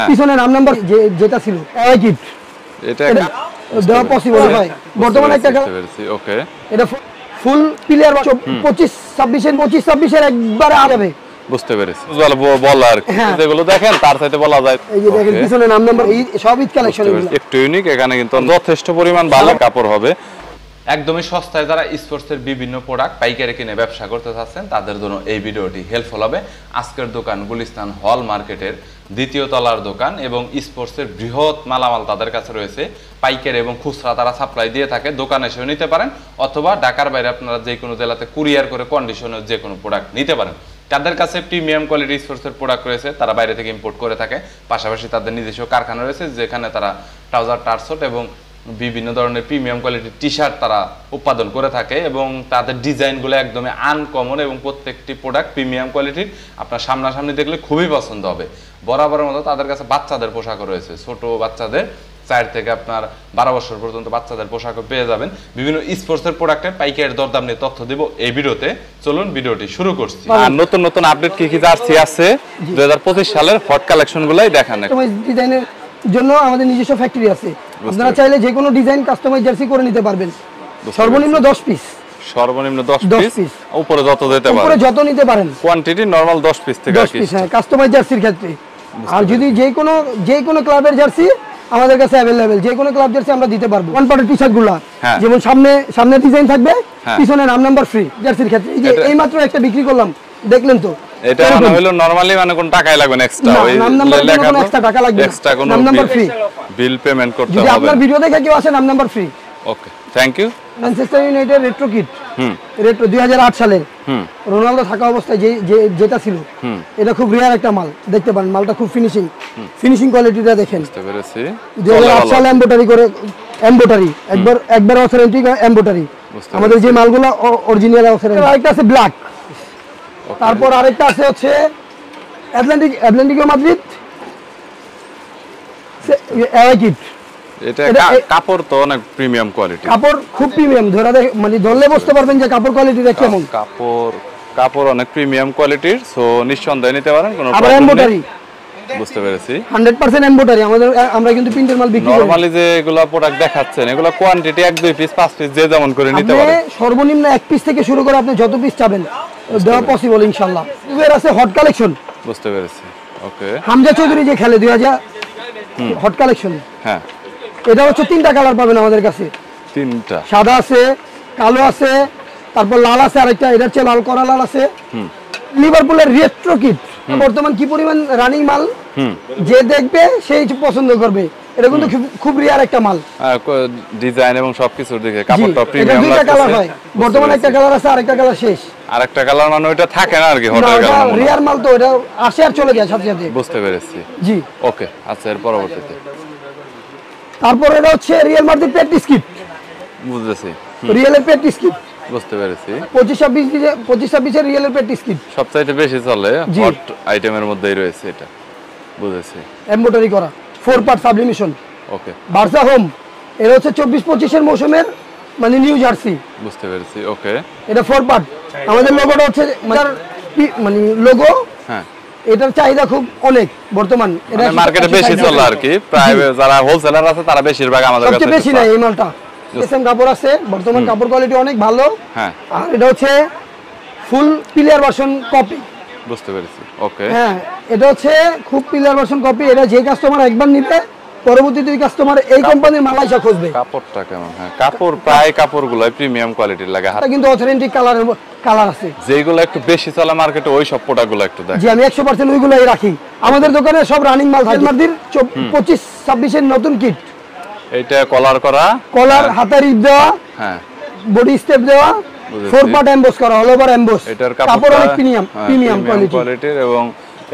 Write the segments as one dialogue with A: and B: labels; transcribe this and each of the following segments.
A: পিছনে নাম নাম্বার যেটা ছিল এই কিট এটা দেওয়া পসিবল হয় বর্তমানে একটা
B: ওকে
A: এটা ফুল ক্লিয়ার 25-26 এর একবারে যাবে
B: বুঝতে পেরেছি বলা আর যেগুলো দেখেন তার সাথে বলা যায়
A: এই যে দেখেন পিছনে নাম নাম্বার এই সব ঈদ কালেকশন
B: একটু ইউনিক এখানে কিন্তু যথেষ্ট পরিমাণ ভালো কাপড় হবে একদমই সস্তায় যারা স্পোর্টসের বিভিন্ন প্রোডাক্ট পাইকারি কিনে ব্যবসা করতে চাচ্ছেন তাদের জন্য এই ভিডিওটি হেল্পফুল হবে আজকের দোকান গুলিস্তান হল মার্কেটের দ্বিতীয় তলার দোকান এবং স্পোর্টসের বৃহৎ মালামাল তাদের কাছে রয়েছে পাইকারি এবং খুচরা তারা সাপ্লাই দিয়ে থাকে দোকানে এসেও নিতে পারেন অথবা ঢাকার বাইরে আপনারা যে কোনো জেলাতে কুরিয়ার করে কন্ডিশনে যে কোনো প্রোডাক্ট নিতে পারেন তাদের কাছে প্রিমিয়াম কোয়ালিটি স্পোর্টসের প্রোডাক্ট রয়েছে তারা বাইরে থেকে ইম্পোর্ট করে থাকে পাশাপাশি তাদের নিজস্ব কারখানা রয়েছে যেখানে তারা ট্রাউজার টার্সট এবং বিভিন্ন ধরনের প্রিমিয়াম কোয়ালিটির টি শার্ট তারা উৎপাদন করে থাকে এবং তাদের ডিজাইনগুলো একদমই আনকমন এবং প্রত্যেকটি প্রোডাক্ট প্রিমিয়াম কোয়ালিটির আপনার সামনাসামনি দেখলে খুবই পছন্দ হবে বরাবরের মতো তাদের কাছে বাচ্চাদের পোশাকও রয়েছে ছোট বাচ্চাদের 4 থেকে আপনার 12 বছর পর্যন্ত বাচ্চাদের পোশাকও পেয়ে যাবেন বিভিন্ন স্পোর্টসের প্রোডাক্টের পাইকারি দরদাম নিয়ে তথ্য দিব এই ভিডিওতে চলুন ভিডিওটি শুরু করছি আর নতুন নতুন আপডেট কি কি জার্সি আছে 2025 সালের হট কালেকশনগুলাই দেখান
A: ডিজাইনের জন্য আমাদের নিজস্ব ফ্যাক্টরি আছে আপনারা চাইলে যে কোনো ডিজাইন কাস্টমাইজ জার্সি করে নিতে পারবেন সর্বনিম্ন 10 পিস
B: সর্বনিম্ন 10 পিস উপরে যত দিতে পারেন
A: উপরে যত নিতে পারেন
B: কোয়ান্টিটি নরমাল 10 পিস থেকে
A: 10 পিস হ্যাঁ কাস্টমাইজ জার্সির ক্ষেত্রে আর যদি যে কোনো ক্লাবের জার্সি আমাদের কাছে अवेलेबल যে কোনো ক্লাব জার্সি আমরা দিতে পারবো ওয়ান পার্টের টি-শার্ট গুলো যেমন সামনে ডিজাইন থাকবে পিছনে নাম নাম্বার ফ্রি জার্সির ক্ষেত্রে এই যে এই মাত্র একটা বিক্রি করলাম দেখলেন তো
B: এটা মানে হলো নরমালি মানে কোন টাকাই লাগবে না এক্সট্রা ওই লেখা কোনো
A: এক্সট্রা টাকা লাগবে
B: এক্সট্রা কোনো
A: নাম নাম্বার ফ্রি
B: বিল পেমেন্ট করতে হবে
A: যদি আপনার ভিডিও দেখে কেউ আসে নাম number free
B: okay thank you
A: Manchester United retro kit retro 2008 সালের রোনালদো থাকা অবস্থায় যেটা ছিল এটা খুব রিয়ার একটা মাল দেখতে পারেন মালটা খুব ফিনিশিং কোয়ালিটিটা দেখেন
B: বুঝতে পেরেছি
A: 2008 সালে এমব্রয়ডারি একবার অথেন্টিক এমব্রয়ডারি আমাদের যে মালগুলো অরিজিনাল অথেন্টিক আরেকটা আছে ব্ল্যাক তারপর আরেকটা আছে হচ্ছে অ্যাটলান্টিকো মাদ্রিদ এওয়ে কিট
B: এটা কাপড় তো অনেক প্রিমিয়াম কোয়ালিটি
A: কাপড় খুব প্রিমিয়াম মানে ধরলে বুঝতে পারবেন যে কাপড় কোয়ালিটিটা কেমন
B: কাপড় অনেক প্রিমিয়াম কোয়ালিটির সো নিঃসন্দেহে নিতে পারেন কোনো
A: প্রবলেম নেই
B: বুঝতে পেরেছি
A: 100% এমব্রয়ডারি আমরা কিন্তু প্রিন্টের মাল বিক্রি করি
B: নরমালি যে এগুলা প্রোডাক্ট দেখাচ্ছেন এগুলা কোয়ান্টিটি 1-2 পিস 5 পিস যে যেমন করে নিতে পারেন
A: সর্বনিম্ন 1 পিস থেকে শুরু করে আপনি যত পিস চাবেন দেওয়া পসিবল ইনশাআল্লাহ এর আছে হট কালেকশন
B: বুঝতে পেরেছি ওকে
A: হামজা চৌধুরী যে খেলে 2000 হট কালেকশন
B: হ্যাঁ
A: এটা হচ্ছে 3টা কালার পাবেন আমাদের কাছে
B: 3টা
A: সাদা আছে কালো আছে তারপর লাল আছে আরেকটা এটা হচ্ছে লাল করা লাল আছে লিভারপুলের রেট্রো কিট বর্তমান কি পরিমাণ রানিং মাল যে দেখবে সেই পছন্দ করবে এটা কিন্তু খুব রিয়ার একটা মাল
B: ডিজাইন এবং সবকিছু দেখে কাপড়টা প্রিমিয়াম
A: দুইটা কালার হয় বর্তমানে একটা কালার আছে আরেকটা কালার শেষ
B: আরেকটা কালার মানে ওটা থাকে না আর কি হট কালার
A: রিয়ার মাল তো এটা আসে আর চলে যায় সাথে সাথে
B: বুঝতে পেরেছি
A: জি
B: ওকে আচ্ছা এর পরবর্তীতে
A: তারপর এটা হচ্ছে রিয়েল মাদ্রিদ প্র্যাকটিস কিট
B: বুঝতেছি
A: রিয়েলের প্র্যাকটিস কিট
B: বুঝতে পেরেছি
A: 25-26 এর রিয়েলের প্র্যাকটিস কিট
B: সবচাইতে বেশি চলে হট আইটেমের মধ্যেই রয়েছে এটা বুঝেছি
A: এমব্রয়ডারি করা 4 পার্ট সাবলিমেশন
B: ওকে
A: বার্সা হোম এর হচ্ছে 24-25 এর মৌসুমের মানে নিউ জার্সি
B: বুঝতে পেরেছি ওকে
A: এটা 4 পার্ট আমাদের লোগোটা হচ্ছে মানে লোগো
B: হ্যাঁ
A: এটার চাহিদা খুব অনেক বর্তমান
B: এটা মার্কেটে বেশি চলে আর কি প্রায় যারা হোলসেলার আছে তারা বেশিরভাগ আমাদের কাছে
A: সবচেয়ে বেশি না এই মালটা এসএম কাপড় আছে বর্তমান কাপড় কোয়ালিটি অনেক ভালো
B: হ্যাঁ
A: আর এটা হচ্ছে ফুল ক্লিয়ার ভার্সন কপি
B: বুঝতে পেরেছি ওকে
A: হ্যাঁ এটা হচ্ছে খুব ক্লিয়ার ভার্সন কপি এটা যে কাস্টমার একবার নিবে পরবর্তীতে ওই কাস্টমার এই কোম্পানির মাল আইসা খুঁজবে
B: কাপড়টা কেমন হ্যাঁ কাপড় প্রায় কাপড়গুলো প্রিমিয়াম কোয়ালিটির লাগে
A: এটা কিন্তু অথেন্টিক কালার আছে
B: যেগুলো একটু বেশি চলে মার্কেটে ওই সব প্রোডাক্টগুলো একটু দেখ
A: জি আমি 100% ওইগুলাই রাখি আমাদের দোকানে সব রানিং মাল থাকে মাদ্রিদ 25-26 এর নতুন কিট
B: এটা কলার
A: হাতের রিপ দেওয়া
B: হ্যাঁ
A: বডি স্টেপ দেওয়া 4 পার্ট এমবোস করা অল ওভার এমবোস
B: এটার
A: কাপড় অনেক প্রিমিয়াম
B: কোয়ালিটির এবং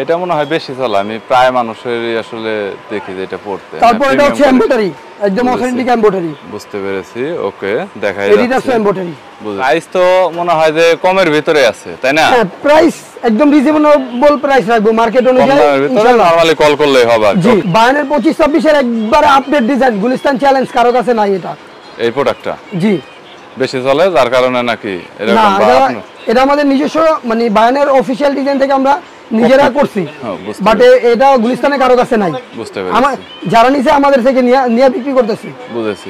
B: এটা মনে হয় বেশি চলে আমি প্রায় মানুষেরই আসলে দেখি যে এটা পড়তে
A: তারপর এটা হচ্ছে এমব্রয়ডারি একদম অথেন্টিক এমব্রয়ডারি
B: বুঝতে পেরেছি ওকে দেখাই
A: যাচ্ছে এমব্রয়ডারি
B: প্রাইস তো মনে হয় যে কমের ভিতরে আছে তাই না
A: হ্যাঁ প্রাইস একদম রিজনেবল প্রাইস রাখবো মার্কেট অনুযায়ী
B: ইনশাআল্লাহ নরমালি কল করলেই হবে
A: জি বায়ানের 25-26 এর একবার আপডেট ডিজাইন গুলিস্তান চ্যালেঞ্জ কারো কাছে নাই এটা
B: এই প্রোডাক্টটা
A: জি
B: বেশি চলে যার কারণে নাকি
A: এরকম এটা আমাদের নিজস্ব মানে বায়ানের অফিশিয়াল ডিজাইন থেকে আমরা নিজেরা করছি, বাট এটা গুলিস্তানে কারো কাছে নাই।
B: বুঝতে পেরেছি।
A: যারা নিছে আমাদের থেকে নিয়ে বিক্রি করতেছি।
B: বুঝেছি।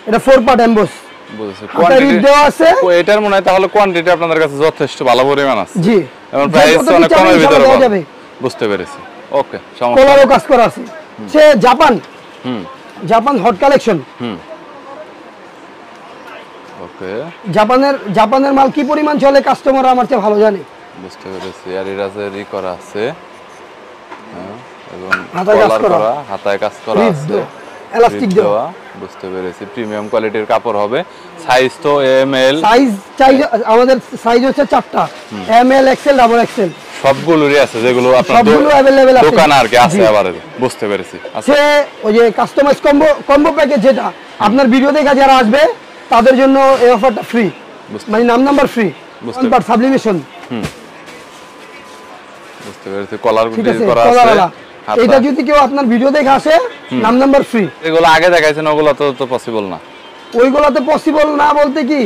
A: এটা 4 পার্ট এমবস।
B: বুঝেছি।
A: কোয়ান্টিটি দেওয়া আছে।
B: এটার মনে হয় তাহলে কোয়ান্টিটি আপনাদের কাছে যথেষ্ট ভালো পরিমাণ আছে।
A: জি।
B: এবং প্রাইস অনেক কমের ভিতরে পাওয়া যাবে। বুঝতে পেরেছি। ওকে, সমস্যা
A: কলারও কাজ করা আছে। সে জাপান হট কালেকশন।
B: ওকে।
A: জাপানের মাল কি পরিমাণ চলে কাস্টমার আমার চেয়ে ভালো জানে।
B: বুঝতে পেরেছি। আর এরাজেরই করা আছে। হ্যাঁ, এবং
A: হাতায় কাজ করা,
B: হাতায় কাজ করা আছে,
A: এলাস্টিক দেওয়া।
B: বুঝতে পেরেছি। প্রিমিয়াম কোয়ালিটির কাপড় হবে। সাইজ তো এম এল,
A: আমাদের সাইজ হচ্ছে 4টা, M L, XL, double XL
B: সবগুলোরই আছে, যেগুলো আপনার
A: সবগুলো अवेलेबल আছে
B: দোকানে আর কি আছে। আবার বুঝতে পেরেছি।
A: আচ্ছা, ওই যে কাস্টমাইজ কম্বো প্যাকেজ, যেটা আপনার ভিডিও দেখা যারা আসবে তাদের জন্য এই অফারটা ফ্রি, মানে number free, one part sublimation.
B: বুঝতে পেরেছি। কলার গুলো করা আছে।
A: এটা যদি কেউ আপনার ভিডিও দেখে আসে নাম্বার ফ্রি।
B: এগুলো আগে দেখাইছেন, ওগুলো তো পসিবল না।
A: ওইগুলোতে পসিবল না বলতে কি,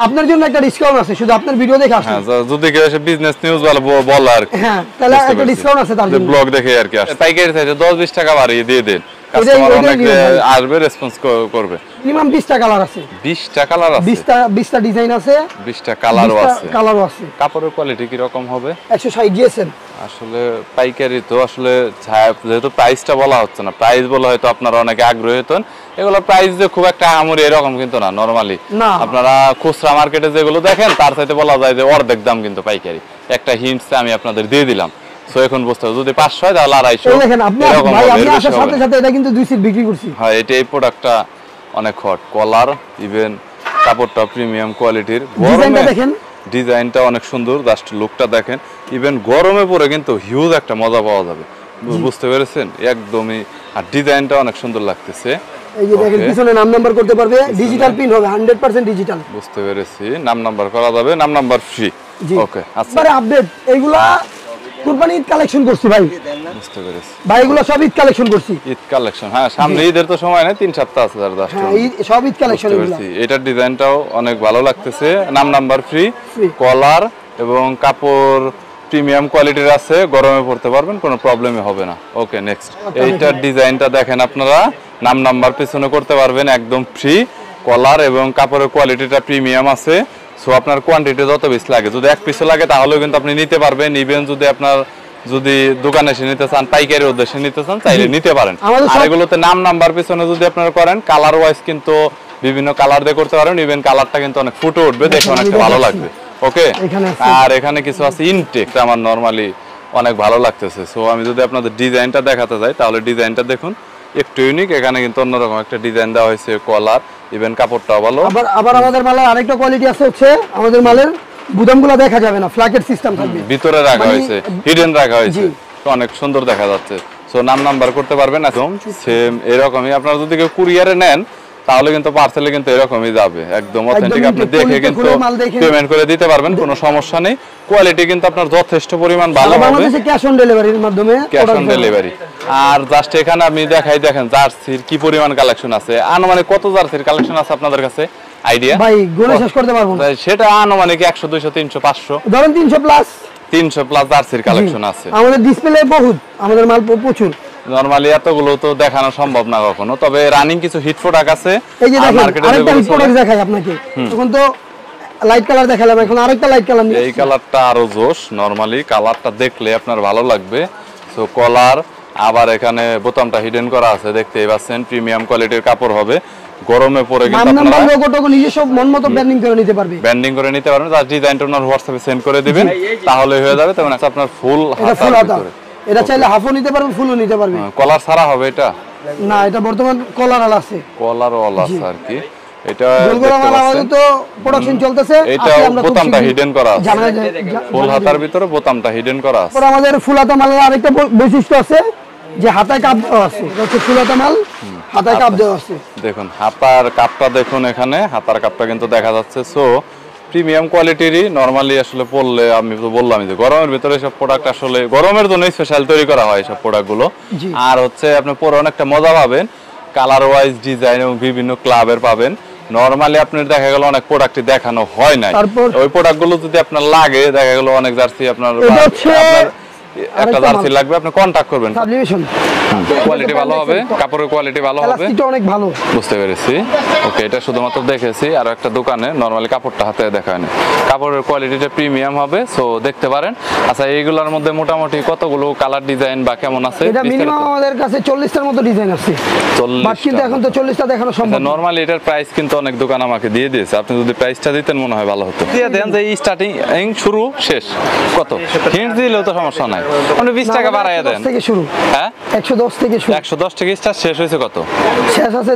A: আপনার জন্য একটা ডিসকাউন্ট আছে, শুধু আপনার ভিডিও দেখে আসে।
B: হ্যাঁ, যদি কেউ এসে বিজনেস নিউজ বল আর কি,
A: হ্যাঁ, তাহলে একটা ডিসকাউন্ট আছে তার জন্য।
B: ব্লগ দেখে আর কি আসে। পাইকারি চাইছে 10-20 টাকা বাড়িয়ে দিয়ে দেন, কাস্টমার অনেক আসবে, রেসপন্স করবে।
A: মিনিমাম 20টা কালার আছে।
B: 20টা কালার আছে।
A: 20টা ডিজাইন আছে।
B: 20টা কালারও আছে। কাপড়ের কোয়ালিটি কি রকম হবে?
A: 160 জিএসএম।
B: আসলে পাইকারি তো আসলে যেহেতু প্রাইসটা বলা হচ্ছে না, প্রাইস বলা হয়তো আপনারা অনেকে আগ্রহী হতেন। এগুলো প্রাইস যে খুব একটা আমরি এরকম কিন্তু না। নরমালি আপনারা খুচরা মার্কেটে যেগুলো দেখেন তার সাথে বলা যায় যে অর্ধেক দাম কিন্তু পাইকারি। একটা হিন্টস আমি আপনাদের দিয়ে দিলাম। সো এখন বুঝতে হবে, যদি 500 হয় তাহলে 250।
A: দেখেন আপনি ভাই, আমি আসার সাথে সাথে এটা কিন্তু 2 সিট বিক্রি করছি।
B: হ্যাঁ, এই প্রোডাক্টটা অনেক হট। কলার, ইভেন কাপড়টা প্রিমিয়াম কোয়ালিটির।
A: ডিজাইনটা দেখেন,
B: ডিজাইনটা অনেক সুন্দর, জাস্ট লুকটা দেখেন। ইভেন গরমে পরে কিন্তু হিউজ একটা মজা পাওয়া যাবে। বুঝতে পেরেছেন? একদমই। আর ডিজাইনটা অনেক সুন্দর লাগতেছে।
A: এই যে দেখেন, পিছনে নাম নাম্বার করতে পারবে, ডিজিটাল প্রিন্ট হবে, 100% ডিজিটাল।
B: বুঝতে পেরেছি। নাম নাম্বার করা যাবে, নাম নাম্বার ফ্রি। ওকে, আচ্ছা।
A: মানে আপডেট এইগুলা কুরবানি ঈদ কালেকশন করছি ভাই।
B: বুঝতে পেরেছি
A: ভাই, এগুলো সব ঈদ কালেকশন করছি।
B: ঈদ কালেকশন, হ্যাঁ, সামনে ঈদের তো সময় নেই, 3 সপ্তাহ আছে।
A: হ্যাঁ, সব ঈদ কালেকশন এগুলো।
B: এটার ডিজাইনটাও অনেক ভালো লাগতেছে। নাম নাম্বার ফ্রি, কলার এবং কাপড় প্রিমিয়াম কোয়ালিটির আছে। গরমে পড়তে পারবেন, কোনো প্রবলেমই হবে না। ওকে, নেক্সট। এইটার ডিজাইনটা দেখেন আপনারা, নাম নাম্বার পিছনে করতে পারবেন, একদম ফ্রি। কলার এবং কাপড়ের কোয়ালিটিটা প্রিমিয়াম আছে। সো আপনার কোয়ান্টিটি যত বেশি লাগে, যদি 1 পিসও লাগে তাহলেও কিন্তু আপনি নিতে পারবেন। ইভেন যদি দোকানে এসে নিতে চান, পাইকারি উদ্দেশ্যে নিতে চান, চাইলে নিতে পারেন। আর এগুলোতে নাম নাম্বার পিছনে যদি আপনারা করেন, কালার ওয়াইজ কিন্তু বিভিন্ন কালার দিয়ে করতে পারেন। ইভেন কালারটা কিন্তু অনেক ফুটে উঠবে, দেখে অনেকটা ভালো লাগবে। ওকে, আর এখানে কিছু আছে ইনটেক, আমার নরমালি অনেক ভালো লাগতেছে। সো আমি যদি আপনাদের ডিজাইনটা দেখাতে যাই, তাহলে ডিজাইনটা দেখুন, একটু ইউনিক। এখানে কিন্তু অন্যরকম একটা ডিজাইন দেওয়া হয়েছে। কলার, ইভেন কাপড়টাও ভালো।
A: আবার আমাদের মালের আরেকটা কোয়ালিটি আছে, হচ্ছে আমাদের মালের গুদামগুলো দেখা যাবে না, ফ্ল্যাকেট সিস্টেম থাকবে,
B: ভিতরে রাখা হয়েছে, হিডেন রাখা হয়েছে, অনেক সুন্দর দেখা যাচ্ছে। সো নাম নাম্বার করতে পারবেন, একদম সেম এরকমই। আপনারা যদি কেউ কুরিয়ারে নেন তাহলে কিন্তু পার্সেলে কিন্তু এরকমই যাবে, একদম অথেন্টিক। আপনি দেখে কিন্তু পেমেন্ট করে দিতে পারবেন, কোনো সমস্যা নেই। কোয়ালিটি কিন্তু আপনার যথেষ্ট পরিমাণ ভালো হবে।
A: বাংলাদেশে ক্যাশ অন ডেলিভারির মাধ্যমে,
B: ক্যাশ অন ডেলিভারি। আর জাস্ট এখানে আমি দেখেন জার্সির কি পরিমাণ কালেকশন আছে। আনুমানিক কত জার্সির কালেকশন আছে আপনাদের কাছে আইডিয়া?
A: ভাই গুণে শেষ করতে পারবো না।
B: সেটা আনুমানিক 100, 200, 300, 500,
A: ধরেন 300 প্লাস।
B: 300 প্লাস জার্সির কালেকশন আছে
A: আমাদের ডিসপ্লে বহুত, আমাদের মাল প্রচুর।
B: নরমালি এতগুলো তো দেখানো সম্ভব না কখনো, তবে রানিং কিছু হিট প্রোডাক্ট আছে।
A: এই যে দেখেন, আরেকটা হিট প্রোডাক্ট দেখাই আপনাকে। এখন তো লাইট কালার দেখালাম, এখন আরেকটা লাইট কালার নিয়ে।
B: এই কালারটা আরো জোশ। নরমালি কালারটা দেখলে আপনার ভালো লাগবে। সো কলার, আবার এখানে বোতামটা হিডেন করা আছে, দেখতেই পাচ্ছেন। প্রিমিয়াম কোয়ালিটির কাপড় হবে। গরমে পরে কিন্তু আপনারা
A: লোগোটুকু নিজস্ব মনমতো ব্র্যান্ডিং করে নিতে পারবে।
B: ব্র্যান্ডিং করে নিতে পারবেন। তার ডিজাইনটা ওনার হোয়াটসঅ্যাপে সেন্ড করে দিবেন, তাহলে হয়ে যাবে। তখন আপনার ফুল হাতা।
A: এটা চাইলে হাফও নিতে পারবেন, ফুলও নিতে পারবেন।
B: কলার ছাড়া হবে এটা?
A: না, এটা বর্তমান কলার আলা আছে।
B: কলার ওয়ালা আছে আর কি। এটা
A: আমাদের তো প্রোডাকশন চলতেছে।
B: এটা বোতামটা হিডেন করা আছে, ফুল হাতার ভিতরে বোতামটা হিডেন করা আছে।
A: পরে আমাদের ফুল হাতা মালের আরেকটা বৈশিষ্ট্য আছে, যে হাতায় কাপ দেওয়া আছে। এটা হচ্ছে ফুল হাতা মাল, হাতায় কাপ দেওয়া আছে।
B: দেখুন হাতার কাপটা দেখুন, এখানে হাতার কাপটা কিন্তু দেখা যাচ্ছে। So premium কোয়ালিটিরই। নরমালি আসলে পড়লে আমি তো বললাম যে গরমের ভিতরে সব প্রোডাক্ট আসলে গরমের জন্য স্পেশাল তৈরি করা হয় সব প্রোডাক্টগুলো। আর হচ্ছে আপনি পরে অনেকটা মজা পাবেন, কালার ওয়াইজ ডিজাইন এবং বিভিন্ন ক্লাবের পাবেন। নরমালি আপনার দেখা গেল অনেক প্রোডাক্টই দেখানো হয় না, ওই প্রোডাক্টগুলো যদি আপনার লাগে, দেখা গেল অনেক জার্সি আপনার একটা জার্সি লাগবে আপনি কন্টাক্ট করবেন।
A: সাবলিমেশন
B: কোয়ালিটি ভালো হবে, কাপড়ের কোয়ালিটি ভালো হবে,
A: এলাস্টিকটা অনেক ভালো।
B: বুঝতে পেরেছি। ওকে, এটা শুধুমাত্র দেখেছি, আর একটা দোকানে নরমালি কাপড়টা হাতে দেখায় না, কাপড়ের কোয়ালিটিটা প্রিমিয়াম হবে, সো দেখতে পারেন। আচ্ছা, এইগুলোর মধ্যে মোটামুটি কতগুলো কালার ডিজাইন বা কেমন আছে?
A: এটা মিনিমাম আমাদের কাছে 40টার মতো ডিজাইন আছে, 40 কিন্তু এখন তো 40টা দেখানো সম্ভব না।
B: নরমালি এটার প্রাইস কিন্তু অনেক দোকান আমাকে দিয়ে দিয়েছে, আপনি যদি প্রাইসটা দিতেন মনে হয় ভালো হতো। দিয়ে দেন যে স্টার্টিং শুরু শেষ কত, হিন্ট দিলেও তো সমস্যা নাই, আপনি 20 টাকা বাড়াইয়া দেন।
A: 110 থেকে শুরু,
B: হ্যাঁ
A: 110 থেকে শুরু,
B: 110 থেকে স্টার্ট, শেষ হয়েছে কত?
A: শেষ আছে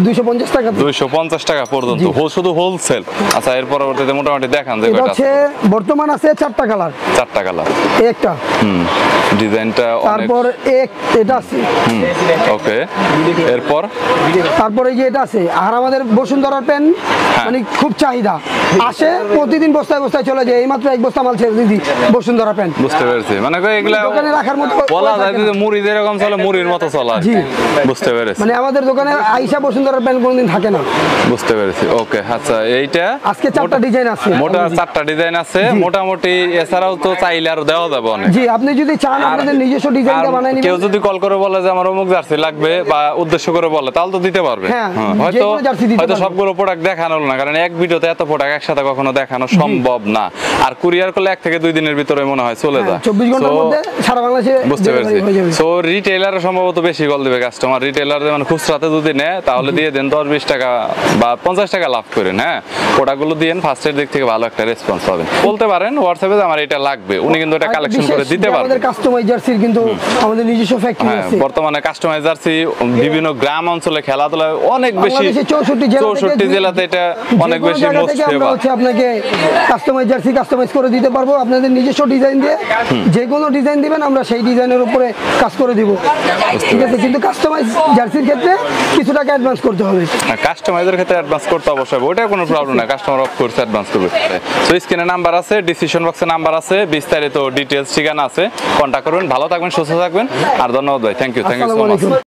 A: 250 টাকা,
B: 250 টাকা পর্যন্ত শুধু হোলসেল। আচ্ছা, এর পরবর্তীতে মোটামুটি দেখান যে
A: এটা হচ্ছে বর্তমান আছে 4টা কালার,
B: 4টা কালার,
A: একটা
B: ডিজাইনটা অনেক।
A: তারপর এটা আছে,
B: ওকে, এরপর
A: তারপর এই যে এটা আছে। আর আমাদের বসুন্ধরার পেন মানে খুব চাহিদা, আসে প্রতিদিন বস্তায় বস্তায় চলে যায়, এইমাত্র এক বস্তা মাল ছেড়ে দিদি বসুন্ধরা পেন।
B: বুঝতে পেরেছি, মানে এগুলা
A: দোকানে রাখার মতো
B: বলা যায় যে মুড়ি যেরকম চলে মুড়ির মতো চলে।
A: জি,
B: বুঝতে পেরেছি,
A: মানে আমাদের দোকানে আইসা বসুন্ধরার পেন কোনদিন থাকে না।
B: বুঝতে পেরেছি। ওকে, আচ্ছা, এইটা
A: আজকে 4টা ডিজাইন আছে,
B: মোটা 4টা ডিজাইন আছে মোটামুটি, এছাড়াও তো চাইলে আর দেওয়া যাবে অনেক।
A: জি, আপনি যদি চান আপনাদের নিজস্ব ডিজাইনটা বানাই নিবেন।
B: কেউ যদি কল করে বলে যে আমার অমুক জার্সি লাগবে বা উদ্দেশ্য করে বলে, তাহলে তো দিতে পারবে। হয়তো সবগুলো প্রোডাক্ট দেখানো হলো না, কারণ এক ভিডিওতে এত প্রোডাক্ট একসাথে কখনো দেখানো সম্ভব না। আর কুরিয়ার করলে 1 থেকে 2 দিনের ভিতরে মনে হয় চলে যায়,
A: 24 ঘন্টার মধ্যে সারা বাংলাদেশে।
B: বুঝতে পেরেছি। সো রিটেইলার সম্ভবত বেশি কল দিবে কাস্টমার, রিটেইলার মানে খুচরাতে যদি নেয় তাহলে দিয়ে দেন 10-20 টাকা বা 50 টাকা লাভ করেন। হ্যাঁ, প্রোডাক্টগুলো দিয়েন, ফার্স্টের দিক থেকে ভালো একটা রেসপন্স পাবেন। বলতে পারেন হোয়াটসঅ্যাপে যে আমার এটা লাগবে, উনি কিন্তু এটা কালেকশন করে দিতে পারবেন।
A: আমাদের কাস্টমাইজ জার্সির কিন্তু আমাদের নিজস্ব ফ্যাক্টরি আছে।
B: বর্তমানে কাস্টমাইজ জার্সি বিভিন্ন গ্রাম অঞ্চলে খেলাধুলায় অনেক বেশি, 64 জেলাতে এটা অনেক বেশি মোস্ট ফেভার।
A: হচ্ছে আপনাকে কাস্টমাইজ জার্সি কাস্টমাইজ করে দিতে পারবো, আপনাদের নিজস্ব ডিজাইন দিয়ে যে কোনো ডিজাইন দিবেন আমরা সেই ডিজাইনের উপরে কাজ করে দিব, ঠিক আছে। কিন্তু কাস্টমাইজ জার্সির ক্ষেত্রে কিছু টাকা অ্যাডভান্স করতে হবে।
B: কাস্টমাইজের ক্ষেত্রে অ্যাডভান্স করতে অবশ্যই, ওটা কোনো প্রবলেম না, কাস্টমার অফ কোর্স অ্যাডভান্স করবে। সো স্ক্রিনে নাম্বার আছে, ডিসক্রিপশন বক্সে নাম্বার আছে, বিস্তারিত ডিটেইলস ঠিকানা আছে, কন্টাক্ট করবেন। ভালো থাকবেন, সুস্থ থাকবেন, আর ধন্যবাদ ভাই, থ্যাংক ইউ সো মাচ।